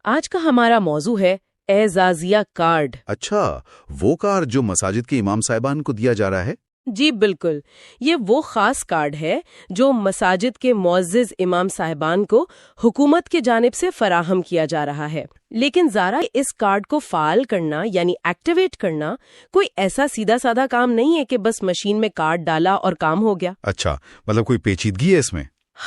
آج کا ہمارا موضوع ہے اعزازیہ کارڈ۔ اچھا، وہ کارڈ جو مساجد کے امام صاحبان کو دیا جا رہا ہے؟ جی بالکل، یہ وہ خاص کارڈ ہے جو مساجد کے معزز امام صاحبان کو حکومت کی جانب سے فراہم کیا جا رہا ہے۔ لیکن زارا، اس کارڈ کو فعال کرنا یعنی ایکٹیویٹ کرنا کوئی ایسا سیدھا سادہ کام نہیں ہے کہ بس مشین میں کارڈ ڈالا اور کام ہو گیا۔ اچھا، مطلب کوئی پیچیدگی ہے اس میں؟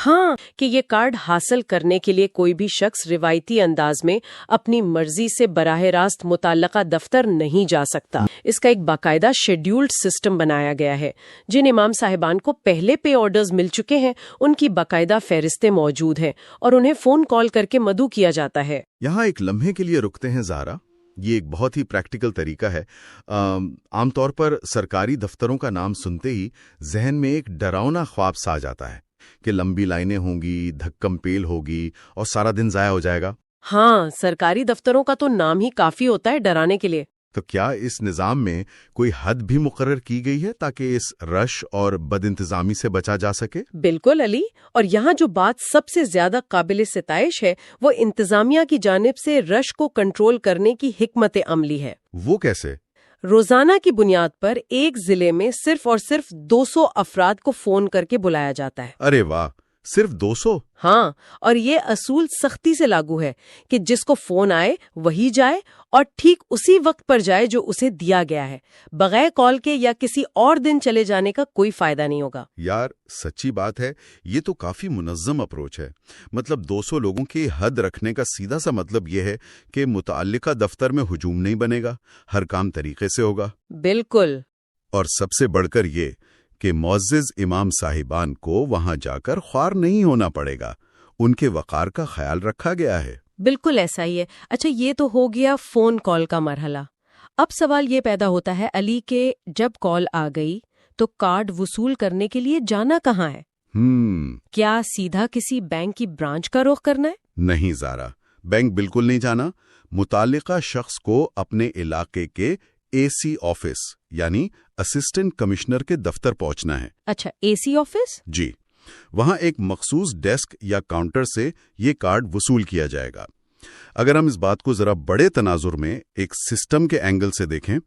ہاں، کہ یہ کارڈ حاصل کرنے کے لیے کوئی بھی شخص روایتی انداز میں اپنی مرضی سے براہ راست متعلقہ دفتر نہیں جا سکتا۔ اس کا ایک باقاعدہ شیڈیولڈ سسٹم بنایا گیا ہے۔ جن امام صاحبان کو پہلے پے آرڈرز مل چکے ہیں ان کی باقاعدہ فہرستیں موجود ہیں اور انہیں فون کال کر کے مدعو کیا جاتا ہے۔ یہاں ایک لمحے کے لیے رکتے ہیں زارا۔ یہ ایک بہت ہی پریکٹیکل طریقہ ہے۔ عام طور پر سرکاری دفتروں کا نام سنتے ہی ذہن میں ایک ڈراؤنا خواب سا جاتا ہے کہ لمبی لائنیں ہوں گی، دھکم پیل ہوگی اور سارا دن ضائع ہو جائے گا۔ ہاں، سرکاری دفتروں کا تو نام ہی کافی ہوتا ہے ڈرانے کے لیے۔ تو کیا اس نظام میں کوئی حد بھی مقرر کی گئی ہے تاکہ اس رش اور بد انتظامی سے بچا جا سکے؟ بالکل علی، اور یہاں جو بات سب سے زیادہ قابل ستائش ہے وہ انتظامیہ کی جانب سے رش کو کنٹرول کرنے کی حکمت عملی ہے۔ وہ کیسے؟ روزانہ کی بنیاد پر ایک ضلع میں صرف اور صرف 200 افراد کو فون کر کے بلایا جاتا ہے۔ ارے واہ، صرف 200؟ ہاں، اور یہ اصول سختی سے لاگو ہے کہ جس کو فون آئے وہی جائے اور ٹھیک اسی وقت پر جائے جو اسے دیا گیا ہے۔ بغیر کال کے یا کسی اور دن چلے جانے کا کوئی فائدہ نہیں ہوگا۔ یار سچی بات ہے، یہ تو کافی منظم اپروچ ہے۔ مطلب 200 لوگوں کی حد رکھنے کا سیدھا سا مطلب یہ ہے کہ متعلقہ دفتر میں ہجوم نہیں بنے گا، ہر کام طریقے سے ہوگا۔ بالکل۔ اور سب سے بڑھ کر یہ کہ معزز امام صاحبان کو وہاں جا کر خوار نہیں ہونا پڑے گا، ان کے وقار کا خیال رکھا گیا ہے۔ بالکل ایسا ہی ہے۔ اچھا، یہ تو ہو گیا فون کال کا مرحلہ۔ اب سوال یہ پیدا ہوتا ہے علی کہ جب کال آ گئی تو کارڈ وصول کرنے کے لیے جانا کہاں ہے؟ کیا سیدھا کسی بینک کی برانچ کا رخ کرنا ہے؟ نہیں زارا، بینک بالکل نہیں جانا۔ متعلقہ شخص کو اپنے علاقے کے اے سی آفس یعنی اسسٹنٹ کمشنر کے دفتر پہنچنا ہے۔ اچھا، اے سی آفس؟ جی، وہاں ایک مخصوص ڈیسک یا کاؤنٹر سے یہ کارڈ وصول کیا جائے گا۔ اگر ہم اس بات کو ذرا بڑے تناظر میں ایک سسٹم کے اینگل سے دیکھیں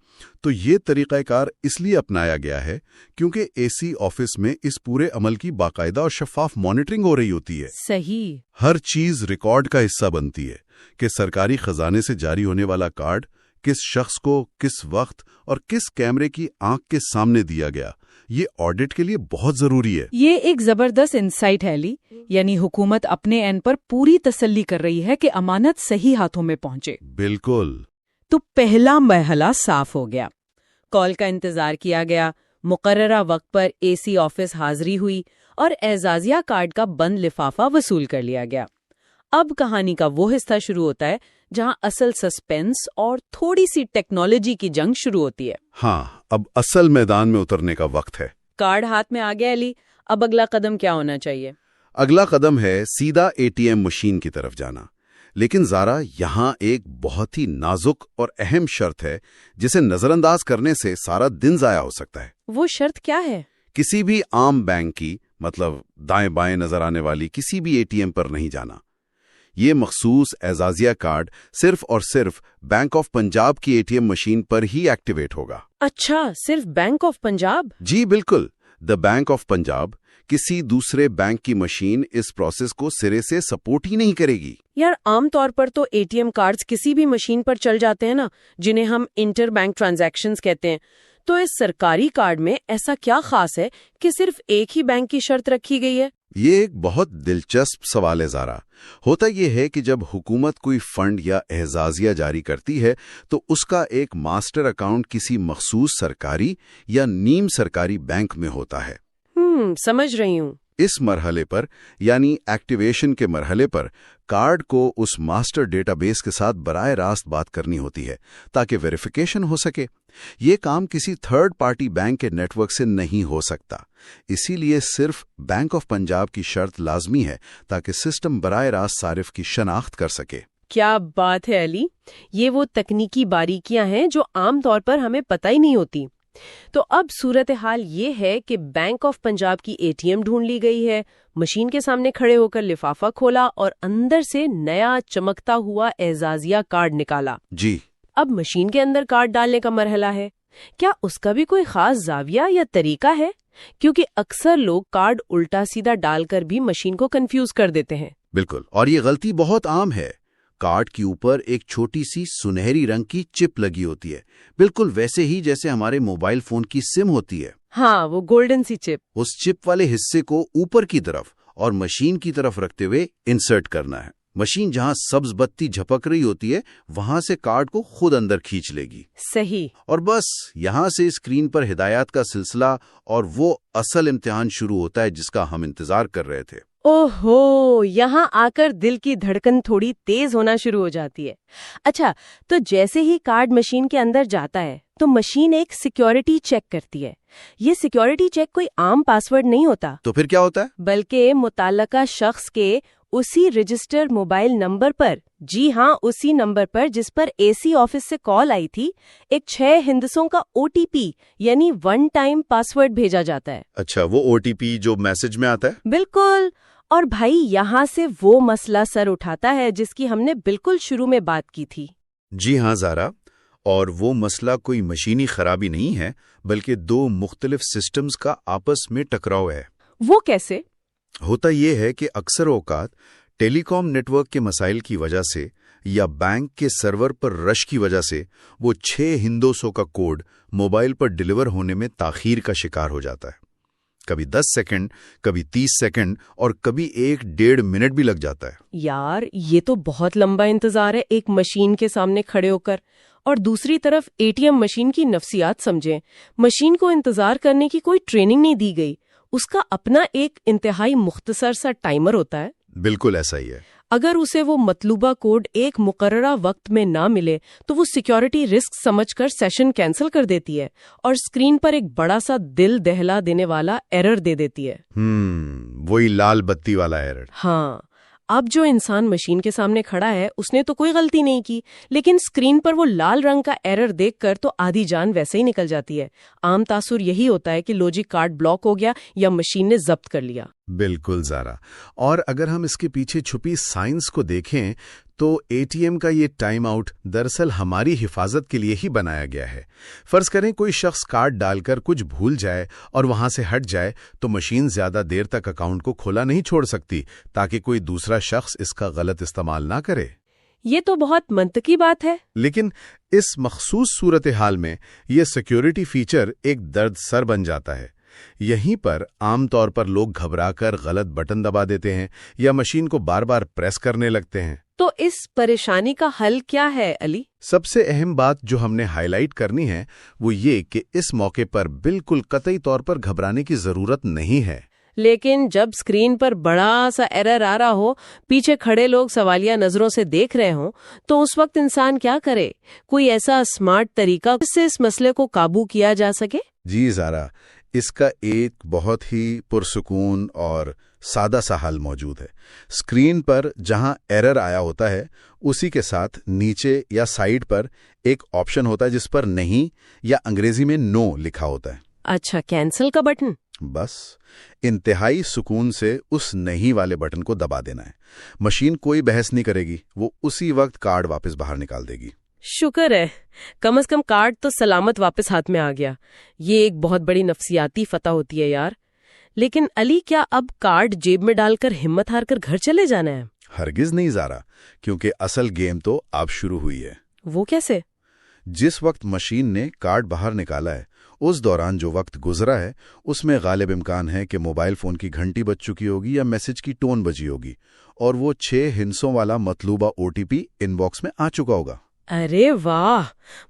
تو یہ طریقہ کار اس لیے اپنایا گیا ہے کیونکہ اے سی آفس میں اس پورے عمل کی باقاعدہ اور شفاف مانیٹرنگ ہو رہی ہوتی ہے۔ صحیح۔ ہر چیز ریکارڈ کا حصہ بنتی ہے کہ سرکاری خزانے سے جاری ہونے والا کارڈ کس شخص کو کس وقت اور کس کیمرے کی آنکھ کے سامنے دیا گیا۔ یہ آڈٹ کے لیے بہت ضروری ہے۔ یہ ایک زبردست انسائٹ ہے علی، یعنی حکومت اپنے اینڈ پر پوری تسلی کر رہی ہے کہ امانت صحیح ہاتھوں میں پہنچے۔ بالکل۔ تو پہلا مرحلہ صاف ہو گیا۔ کال کا انتظار کیا گیا، مقررہ وقت پر اے سی آفس حاضری ہوئی اور اعزازیہ کارڈ کا بند لفافہ وصول کر لیا گیا۔ اب کہانی کا وہ حصہ شروع ہوتا ہے جہاں اصل سسپینس اور تھوڑی سی ٹیکنالوجی کی جنگ شروع ہوتی ہے۔ ہاں، اب اصل میدان میں اترنے کا وقت ہے۔ کارڈ ہاتھ میں آ گیا علی، اب اگلا قدم کیا ہونا چاہیے؟ اگلا قدم ہے سیدھا اے ٹی ایم مشین کی طرف جانا۔ لیکن زارا، یہاں ایک بہت ہی نازک اور اہم شرط ہے جسے نظر انداز کرنے سے سارا دن ضائع ہو سکتا ہے۔ وہ شرط کیا ہے؟ کسی بھی عام بینک کی، مطلب دائیں بائیں نظر آنے والی کسی بھی اے ٹی ایم پر نہیں جانا۔ یہ مخصوص اعزازیہ کارڈ صرف اور صرف بینک آف پنجاب کی اے ٹی ایم مشین پر ہی ایکٹیویٹ ہوگا۔ اچھا، صرف بینک آف پنجاب؟ جی بالکل، دا بینک آف پنجاب۔ کسی دوسرے بینک کی مشین اس پروسیس کو سرے سے سپورٹ ہی نہیں کرے گی۔ یار، عام طور پر تو اے ٹی ایم کارڈز کسی بھی مشین پر چل جاتے ہیں نا، جنہیں ہم انٹر بینک ٹرانزیکشنز کہتے ہیں۔ تو اس سرکاری کارڈ میں ایسا کیا خاص ہے کہ صرف ایک ہی بینک کی شرط رکھی گئی ہے؟ یہ ایک بہت دلچسپ سوال ہے زارا۔ ہوتا یہ ہے کہ جب حکومت کوئی فنڈ یا اعزازیہ جاری کرتی ہے تو اس کا ایک ماسٹر اکاؤنٹ کسی مخصوص سرکاری یا نیم سرکاری بینک میں ہوتا ہے۔ سمجھ رہی ہوں۔ اس مرحلے پر یعنی ایکٹیویشن کے مرحلے پر کارڈ کو اس ماسٹر ڈیٹا بیس کے ساتھ براہ راست بات کرنی ہوتی ہے تاکہ ویریفیکیشن ہو سکے۔ یہ کام کسی تھرڈ پارٹی بینک کے نیٹ ورک سے نہیں ہو سکتا، اسی لیے صرف بینک آف پنجاب کی شرط لازمی ہے تاکہ سسٹم براہ راست صارف کی شناخت کر سکے۔ کیا بات ہے علی، یہ وہ تکنیکی باریکیاں ہیں جو عام طور پر ہمیں پتہ ہی نہیں ہوتی۔ تو اب صورتحال یہ ہے کہ بینک آف پنجاب کی اے ٹی ایم ڈھونڈ لی گئی ہے، مشین کے سامنے کھڑے ہو کر لفافہ کھولا اور اندر سے نیا چمکتا ہوا اعزازیہ کارڈ نکالا۔ جی، اب مشین کے اندر کارڈ ڈالنے کا مرحلہ ہے۔ کیا اس کا بھی کوئی خاص زاویہ یا طریقہ ہے؟ کیونکہ اکثر لوگ کارڈ الٹا سیدھا ڈال کر بھی مشین کو کنفیوز کر دیتے ہیں۔ بالکل، اور یہ غلطی بہت عام ہے۔ کارڈ کے اوپر ایک چھوٹی سی سنہری رنگ کی چپ لگی ہوتی ہے، بالکل ویسے ہی جیسے ہمارے موبائل فون کی سم ہوتی ہے۔ ہاں، وہ گولڈن سی چپ۔ اس چپ والے حصے کو اوپر کی طرف اور مشین کی طرف رکھتے ہوئے انسرٹ کرنا ہے۔ مشین جہاں سبز بتی جھپک رہی ہوتی ہے وہاں سے کارڈ کو خود اندر کھینچ لے گی۔ صحیح۔ اور بس یہاں سے اسکرین پر ہدایات کا سلسلہ اور وہ اصل امتحان شروع ہوتا ہے جس کا ہم انتظار کر رہے تھے۔ اوہو، یہاں آ کر دل کی دھڑکن تھوڑی تیز ہونا شروع ہو جاتی ہے۔ اچھا، تو جیسے ہی کارڈ مشین کے اندر جاتا ہے تو مشین ایک سیکیورٹی چیک کرتی ہے۔ یہ سیکیورٹی چیک کوئی عام پاسورڈ نہیں ہوتا، تو پھر کیا ہوتا ہے؟ بلکہ متعلقہ شخص کے اسی رجسٹر موبائل نمبر پر، جی ہاں اسی نمبر پر جس پر اے سی آفس سے کال آئی تھی، ایک 6 ہندسوں کا OTP یعنی ون ٹائم پاسورڈ بھیجا جاتا ہے۔ اچھا، وہ OTP جو میسج میں آتا ہے؟ بالکل۔ اور بھائی یہاں سے وہ مسئلہ سر اٹھاتا ہے جس کی ہم نے بالکل شروع میں بات کی تھی۔ جی ہاں زارا، اور وہ مسئلہ کوئی مشینی خرابی نہیں ہے بلکہ دو مختلف سسٹمز کا آپس میں ٹکراؤ ہے۔ وہ کیسے؟ ہوتا یہ ہے کہ اکثر اوقات ٹیلی کام نیٹ ورک کے مسائل کی وجہ سے یا بینک کے سرور پر رش کی وجہ سے وہ 6 ہندسوں کا کوڈ موبائل پر ڈیلیور ہونے میں تاخیر کا شکار ہو جاتا ہے۔ کبھی 10 سیکنڈ، کبھی 30 سیکنڈ اور کبھی 1-1.5 منٹ بھی لگ جاتا ہے۔ یار یہ تو بہت لمبا انتظار ہے ایک مشین کے سامنے کھڑے ہو کر۔ اور دوسری طرف ATM مشین کی نفسیات سمجھیں۔ مشین کو انتظار کرنے کی کوئی ٹریننگ نہیں دی گئی، اس کا اپنا ایک انتہائی مختصر سا ٹائمر ہوتا ہے۔ بالکل ایسا ہی ہے۔ اگر اسے وہ مطلوبہ کوڈ ایک مقررہ وقت میں نہ ملے تو وہ سیکیورٹی رسک سمجھ کر سیشن کینسل کر دیتی ہے اور اسکرین پر ایک بڑا سا دل دہلا دینے والا ایرر دے دیتی ہے۔ وہی لال بتی والا ایرر۔ ہاں، اب جو انسان مشین کے سامنے کھڑا ہے اس نے تو کوئی غلطی نہیں کی، لیکن اسکرین پر وہ لال رنگ کا ایرر دیکھ کر تو آدھی جان ویسے ہی نکل جاتی ہے۔ عام تاثر یہی ہوتا ہے کہ لوجک کارڈ بلاک ہو گیا یا مشین نے ضبط کر لیا۔ بالکل زارا، اور اگر ہم اس کے پیچھے چھپی سائنس کو دیکھیں تو ATM کا یہ ٹائم آؤٹ دراصل ہماری حفاظت کے لیے ہی بنایا گیا ہے۔ فرض کریں کوئی شخص کارڈ ڈال کر کچھ بھول جائے اور وہاں سے ہٹ جائے تو مشین زیادہ دیر تک اکاؤنٹ کو کھولا نہیں چھوڑ سکتی تاکہ کوئی دوسرا شخص اس کا غلط استعمال نہ کرے۔ یہ تو بہت منطقی بات ہے۔ لیکن اس مخصوص صورتحال میں یہ سیکیورٹی فیچر ایک درد سر بن جاتا ہے۔ یہیں پر عام طور پر لوگ گھبرا کر غلط بٹن دبا دیتے ہیں یا مشین کو بار بار پریس کرنے لگتے ہیں۔ تو اس پریشانی کا حل کیا ہے علی؟ سب سے اہم بات جو ہم نے ہائی لائٹ کرنی ہے وہ یہ کہ اس موقع پر بالکل قطعی طور پر گھبرانے کی ضرورت نہیں ہے۔ لیکن جب اسکرین پر بڑا سا ایرر آ رہا ہو، پیچھے کھڑے لوگ سوالیہ نظروں سے دیکھ رہے ہوں، تو اس وقت انسان کیا کرے؟ کوئی ایسا اسمارٹ طریقہ جس سے اس مسئلے کو قابو کیا جا سکے؟ جی زارا، اس کا ایک بہت ہی پرسکون اور سادہ سا حل موجود ہے۔ اسکرین پر جہاں ایرر آیا ہوتا ہے اسی کے ساتھ نیچے یا سائیڈ پر ایک آپشن ہوتا ہے جس پر نہیں یا انگریزی میں نو لکھا ہوتا ہے۔ اچھا، کینسل کا بٹن؟ بس انتہائی سکون سے اس نہیں والے بٹن کو دبا دینا ہے۔ مشین کوئی بحث نہیں کرے گی، وہ اسی وقت کارڈ واپس باہر نکال دے گی۔ شکر ہے، کم از کم کارڈ تو سلامت واپس ہاتھ میں آ گیا۔ یہ ایک بہت بڑی نفسیاتی فتح ہوتی ہے یار۔ لیکن علی، کیا اب کارڈ جیب میں ڈال کر ہمت ہار کر گھر چلے جانا ہے؟ ہرگز نہیں زارا، کیونکہ اصل گیم تو اب شروع ہوئی ہے۔ وہ کیسے؟ جس وقت مشین نے کارڈ باہر نکالا ہے اس دوران جو وقت گزرا ہے اس میں غالب امکان ہے کہ موبائل فون کی گھنٹی بج چکی ہوگی یا میسج کی ٹون بجی ہوگی اور وہ 6 ہندسوں والا مطلوبہ OTP ان باکس میں آ چکا ہوگا۔ ارے واہ،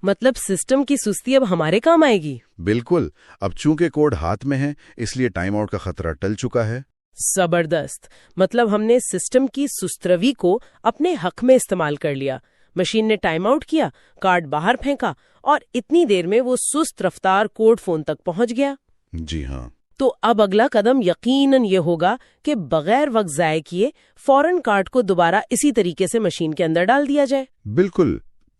مطلب سسٹم کی سستی اب ہمارے کام آئے گی۔ بالکل، اب چونکہ کوڈ ہاتھ میں ہے اس لیے ٹائم آؤٹ کا خطرہ ٹل چکا ہے۔ زبردست، مطلب ہم نے سسٹم کی سستروی کو اپنے حق میں استعمال کر لیا۔ مشین نے ٹائم آؤٹ کیا، کارڈ باہر پھینکا اور اتنی دیر میں وہ سست رفتار کوڈ فون تک پہنچ گیا۔ جی ہاں۔ تو اب اگلا قدم یقیناً یہ ہوگا کہ بغیر وقت ضائع کیے فوراً کارڈ کو دوبارہ اسی طریقے سے مشین کے اندر ڈال دیا جائے۔ بالکل،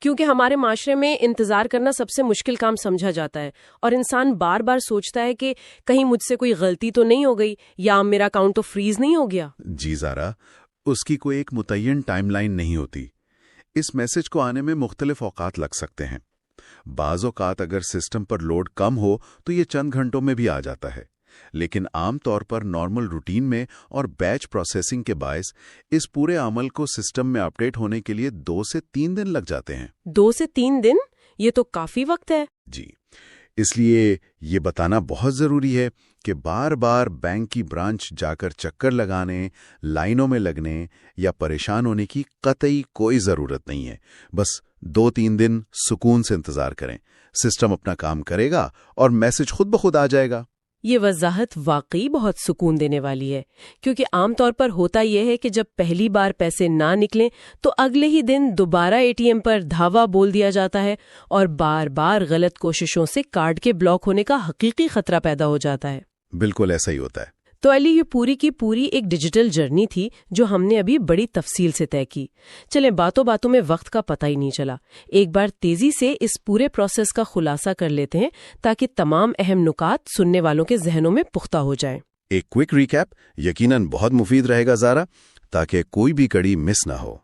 کیونکہ ہمارے معاشرے میں انتظار کرنا سب سے مشکل کام سمجھا جاتا ہے، اور انسان بار بار سوچتا ہے کہ کہیں مجھ سے کوئی غلطی تو نہیں ہو گئی یا میرا اکاؤنٹ تو فریز نہیں ہو گیا۔ جی زارا، اس کی کوئی ایک متعین ٹائم لائن نہیں ہوتی۔ اس میسج کو آنے میں مختلف اوقات لگ سکتے ہیں۔ بعض اوقات اگر سسٹم پر لوڈ کم ہو تو یہ چند گھنٹوں میں بھی آ جاتا ہے، لیکن عام طور پر نارمل روٹین میں اور بیچ پروسیسنگ کے باعث اس پورے عمل کو سسٹم میں اپڈیٹ ہونے کے لیے 2 سے 3 دن لگ جاتے ہیں۔ 2 سے 3 دن؟ یہ تو کافی وقت ہے۔ جی، اس لیے یہ بتانا بہت ضروری ہے کہ بار بار بینک کی برانچ جا کر چکر لگانے، لائنوں میں لگنے یا پریشان ہونے کی قطعی کوئی ضرورت نہیں ہے۔ بس 2-3 دن سکون سے انتظار کریں، سسٹم اپنا کام کرے گا اور میسج خود بخود آ جائے گا۔ یہ وضاحت واقعی بہت سکون دینے والی ہے، کیونکہ عام طور پر ہوتا یہ ہے کہ جب پہلی بار پیسے نہ نکلیں تو اگلے ہی دن دوبارہ ATM پر دھاوا بول دیا جاتا ہے اور بار بار غلط کوششوں سے کارڈ کے بلاک ہونے کا حقیقی خطرہ پیدا ہو جاتا ہے۔ بالکل ایسا ہی ہوتا ہے۔ تو علی، یہ پوری کی پوری ایک ڈیجیٹل جرنی تھی جو ہم نے ابھی بڑی تفصیل سے طے کی۔ چلیں، باتوں باتوں میں وقت کا پتہ ہی نہیں چلا، ایک بار تیزی سے اس پورے پروسیس کا خلاصہ کر لیتے ہیں تاکہ تمام اہم نکات سننے والوں کے ذہنوں میں پختہ ہو جائیں۔ ایک کوئک ریکیپ یقیناً بہت مفید رہے گا زارا، تاکہ کوئی بھی کڑی مس نہ ہو۔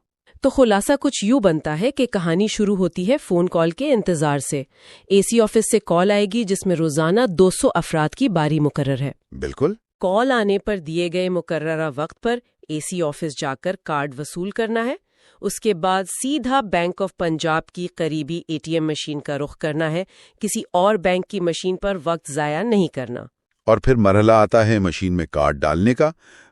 تو خلاصہ کچھ یوں بنتا ہے کہ کہانی شروع ہوتی ہے فون کال کے انتظار سے۔ AC آفس سے کال آئے گی جس میں روزانہ 200 افراد کی باری مقرر ہے۔ بالکل۔ کال آنے پر دیے گئے مقررہ وقت پر AC آفس جا کر کارڈ وصول کرنا ہے۔ اس کے بعد سیدھا بینک آف پنجاب کی قریبی ATM مشین کا رخ کرنا ہے، کسی اور بینک کی مشین پر وقت ضائع نہیں کرنا۔ اور پھر مرحلہ آتا ہے مشین میں کارڈ ڈالنے کا۔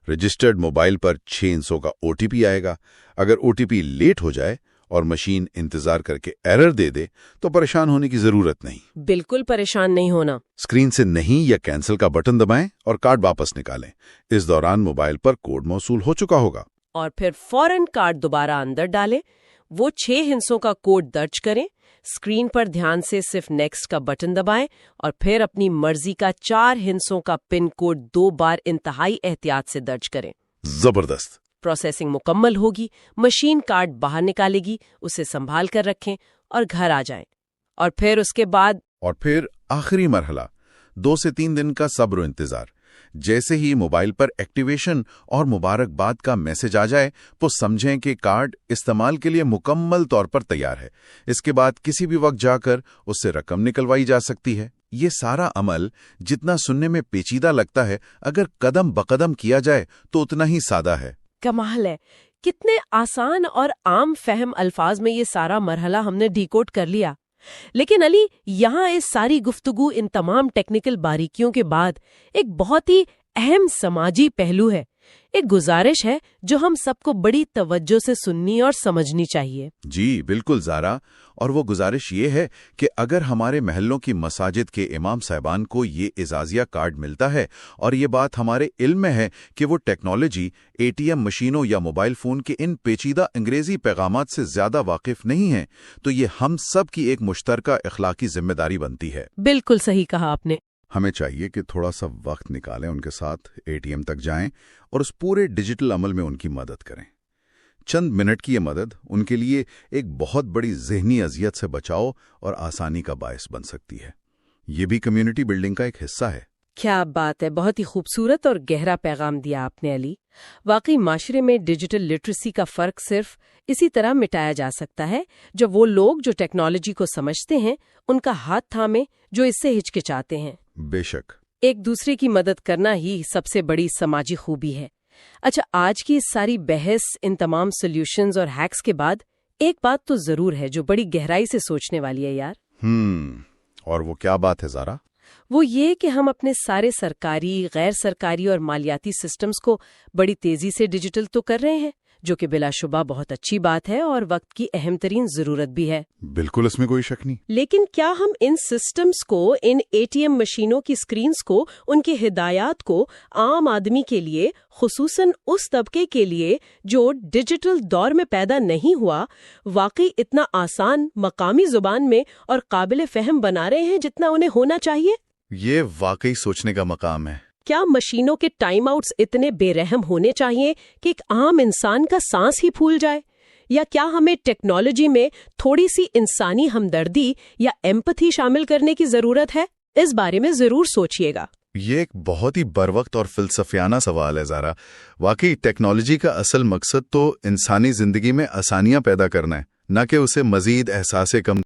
رجسٹرڈ موبائل پر 6 ہندسوں کا OTP آئے گا۔ اگر OTP لیٹ ہو جائے اور مشین انتظار کر کے ایرر دے دے تو پریشان ہونے کی ضرورت نہیں۔ بالکل پریشان نہیں ہونا۔ اسکرین سے نہیں یا کینسل کا بٹن دبائیں اور کارڈ واپس نکالیں۔ اس دوران موبائل پر کوڈ موصول ہو چکا ہوگا۔ اور پھر فوراً کارڈ دوبارہ اندر ڈالیں، وہ 6 ہندسوں کا کوڈ درج کریں، اسکرین پر دھیان سے صرف نیکسٹ کا بٹن دبائیں اور پھر اپنی مرضی کا 4 ہندسوں کا پن کوڈ 2 بار انتہائی احتیاط سے درج کریں۔ زبردست۔ پروسیسنگ مکمل ہوگی، مشین کارڈ باہر نکالے گی، اسے سنبھال کر رکھیں اور گھر آ جائیں۔ اور پھر اس کے بعد آخری مرحلہ 2 سے 3 دن کا صبر و انتظار۔ جیسے ہی موبائل پر ایکٹیویشن اور مبارکباد کا میسج آ جائے تو سمجھیں کہ کارڈ استعمال کے لیے مکمل طور پر تیار ہے۔ اس کے بعد کسی بھی وقت جا کر اس سے رقم نکلوائی جا سکتی ہے۔ یہ سارا عمل جتنا سننے میں پیچیدہ لگتا ہے، اگر قدم بقدم کیا جائے تو اتنا ہی سادہ ہے۔ کمال ہے، کتنے آسان اور عام فہم الفاظ میں یہ سارا مرحلہ ہم نے ڈیکوڈ کر لیا۔ لیکن علی، یہاں اس ساری گفتگو، ان تمام ٹیکنیکل باریکیوں کے بعد ایک بہت ہی اہم سماجی پہلو ہے، ایک گزارش ہے جو ہم سب کو بڑی توجہ سے سننی اور سمجھنی چاہیے۔ جی بالکل زارا، اور وہ گزارش یہ ہے کہ اگر ہمارے محلوں کی مساجد کے امام صاحبان کو یہ اعزازیہ کارڈ ملتا ہے اور یہ بات ہمارے علم میں ہے کہ وہ ٹیکنالوجی، ATM مشینوں یا موبائل فون کے ان پیچیدہ انگریزی پیغامات سے زیادہ واقف نہیں ہیں، تو یہ ہم سب کی ایک مشترکہ اخلاقی ذمہ داری بنتی ہے۔ بالکل صحیح کہا آپ نے۔ ہمیں چاہیے کہ تھوڑا سا وقت نکالیں، ان کے ساتھ ATM تک جائیں اور اس پورے ڈیجیٹل عمل میں ان کی مدد کریں۔ چند منٹ کی یہ مدد ان کے لیے ایک بہت بڑی ذہنی اذیت سے بچاؤ اور آسانی کا باعث بن سکتی ہے۔ یہ بھی کمیونٹی بلڈنگ کا ایک حصہ ہے۔ کیا بات ہے، بہت ہی خوبصورت اور گہرا پیغام دیا آپ نے علی۔ واقعی معاشرے میں ڈیجیٹل لٹریسی کا فرق صرف اسی طرح مٹایا جا سکتا ہے جب وہ لوگ جو ٹیکنالوجی کو سمجھتے ہیں ان کا ہاتھ تھامیں جو اس سے ہچکچاتے ہیں۔ بے شک۔ ایک دوسرے کی مدد کرنا ہی سب سے بڑی سماجی خوبی ہے۔ اچھا، آج کی اس ساری بحث، ان تمام سلیوشنز اور ہیکس کے بعد ایک بات تو ضرور ہے جو بڑی گہرائی سے سوچنے والی ہے یار۔ اور وہ کیا بات ہے زارا؟ وہ یہ کہ ہم اپنے سارے سرکاری، غیر سرکاری اور مالیاتی سسٹمز کو بڑی تیزی سے ڈیجیٹل تو کر رہے ہیں، جو کہ بلا شبہ بہت اچھی بات ہے اور وقت کی اہم ترین ضرورت بھی ہے۔ بالکل، اس میں کوئی شک نہیں۔ لیکن کیا ہم ان سسٹمز کو، ان ATM مشینوں کی سکرینز کو، ان کی ہدایات کو عام آدمی کے لیے، خصوصاً اس طبقے کے لیے جو ڈیجیٹل دور میں پیدا نہیں ہوا، واقعی اتنا آسان، مقامی زبان میں اور قابل فہم بنا رہے ہیں جتنا انہیں ہونا چاہیے؟ یہ واقعی سوچنے کا مقام ہے۔ کیا مشینوں کے ٹائم آؤٹس اتنے بے رحم ہونے چاہیے کہ ایک عام انسان کا سانس ہی پھول جائے؟ یا کیا ہمیں ٹیکنالوجی میں تھوڑی سی انسانی ہمدردی یا ایمپتھی شامل کرنے کی ضرورت ہے؟ اس بارے میں ضرور سوچئے گا۔ یہ ایک بہت ہی بروقت اور فلسفیانہ سوال ہے زارا۔ واقعی ٹیکنالوجی کا اصل مقصد تو انسانی زندگی میں آسانیاں پیدا کرنا ہے، نہ کہ اسے مزید احساس کم